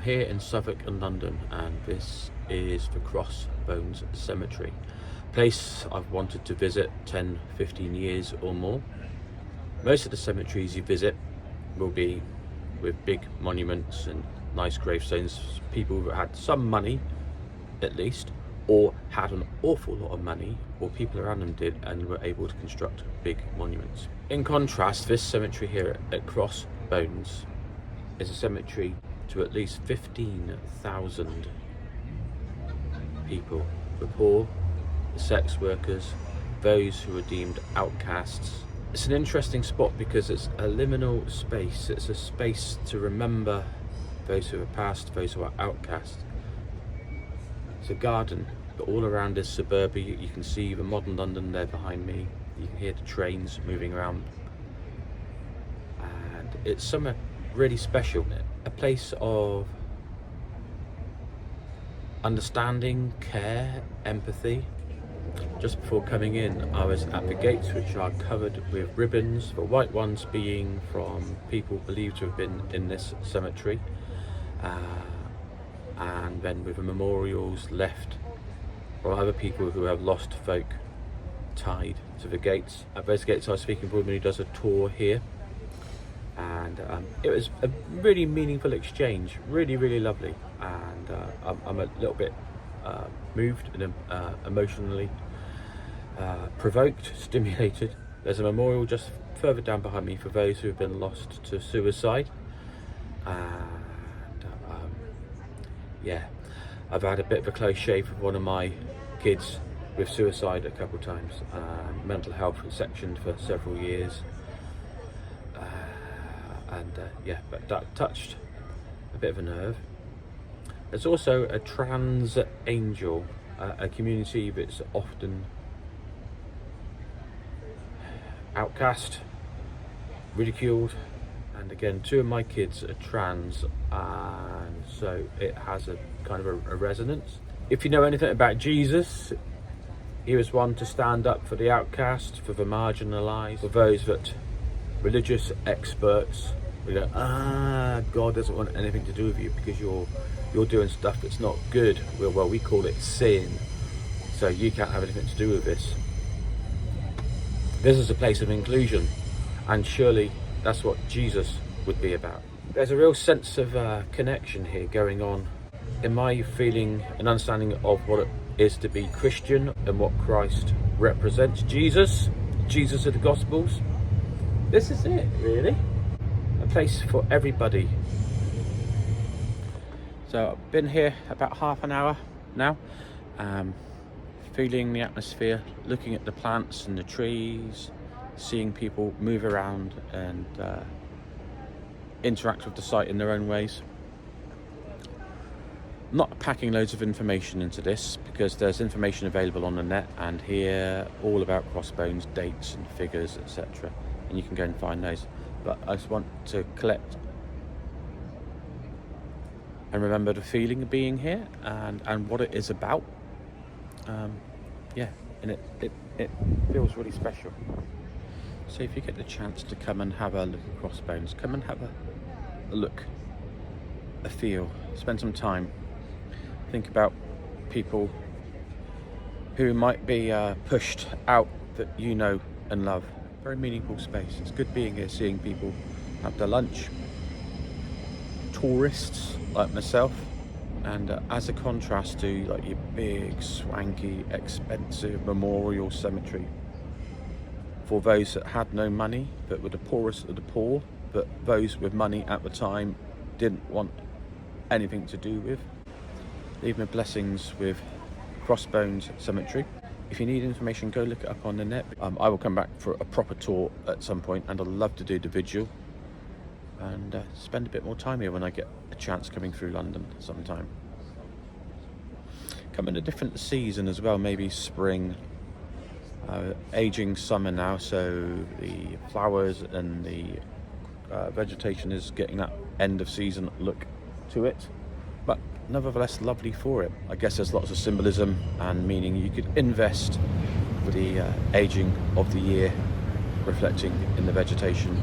here in Southwark in London, and this is the Crossbones Cemetery. A place I've wanted to visit 10-15 years or more. Most of the cemeteries you visit will be with big monuments and nice gravestones, people who had some money at least, or had an awful lot of money, or people around them did, and were able to construct big monuments. In contrast, this cemetery here at Crossbones is a cemetery to at least 15,000 people. The poor, the sex workers, those who are deemed outcasts. It's an interesting spot because it's a liminal space. It's a space to remember those who have passed, those who are outcast. It's a garden, but all around is suburbia. You can see the modern London there behind me. You can hear the trains moving around. And it's somewhere really special. A place of understanding, care, empathy. Just before coming in, I was at the gates, which are covered with ribbons, the white ones being from people believed to have been in this cemetery. And then with the memorials left for other people who have lost folk tied to the gates. At those gates I was speaking to a woman who does a tour here, and it was a really meaningful exchange, really lovely, and I'm a little bit moved and emotionally provoked, stimulated. There's a memorial just further down behind me for those who have been lost to suicide. Yeah, I've had a bit of a close shave with one of my kids with suicide a couple of times. Mental health sectioned for several years. Yeah, but that touched a bit of a nerve. There's also a trans angel, a community that's often outcast, ridiculed. And again, two of my kids are trans, and so it has a kind of a resonance. If you know anything about Jesus, he was one to stand up for the outcast, for the marginalised, for those that religious experts will go, God doesn't want anything to do with you because you're doing stuff that's not good. Well, we call it sin, so you can't have anything to do with this. This is a place of inclusion, and surely that's what Jesus would be about. There's a real sense of connection here going on in my feeling and understanding of what it is to be Christian and what Christ represents. Jesus of the Gospels. This is it, really. A place for everybody. So I've been here about half an hour now, feeling the atmosphere, looking at the plants and the trees, seeing people move around and interact with the site in their own ways. Not packing loads of information into this because there's information available on the net and here all about Crossbones, dates and figures, etc. And you can go and find those. But I just want to collect and remember the feeling of being here and what it is about. Yeah, and it feels really special. So if you get the chance to come and have a look at Crossbones, come and have a look, a feel, spend some time. Think about people who might be pushed out that you know and love. Very meaningful space. It's good being here, seeing people have their lunch. Tourists like myself, and as a contrast to like your big, swanky, expensive memorial cemetery for those that had no money, but were the poorest of the poor, but those with money at the time didn't want anything to do with. Leave my blessings with Crossbones Cemetery. If you need information, go look it up on the net. I will come back for a proper tour at some point, and I'd love to do the Vigil and spend a bit more time here when I get a chance coming through London sometime. Come in a different season as well, maybe spring. Aging summer now, so the flowers and the vegetation is getting that end of season look to it, but nevertheless lovely for it. I guess there's lots of symbolism and meaning. You could invest with the aging of the year reflecting in the vegetation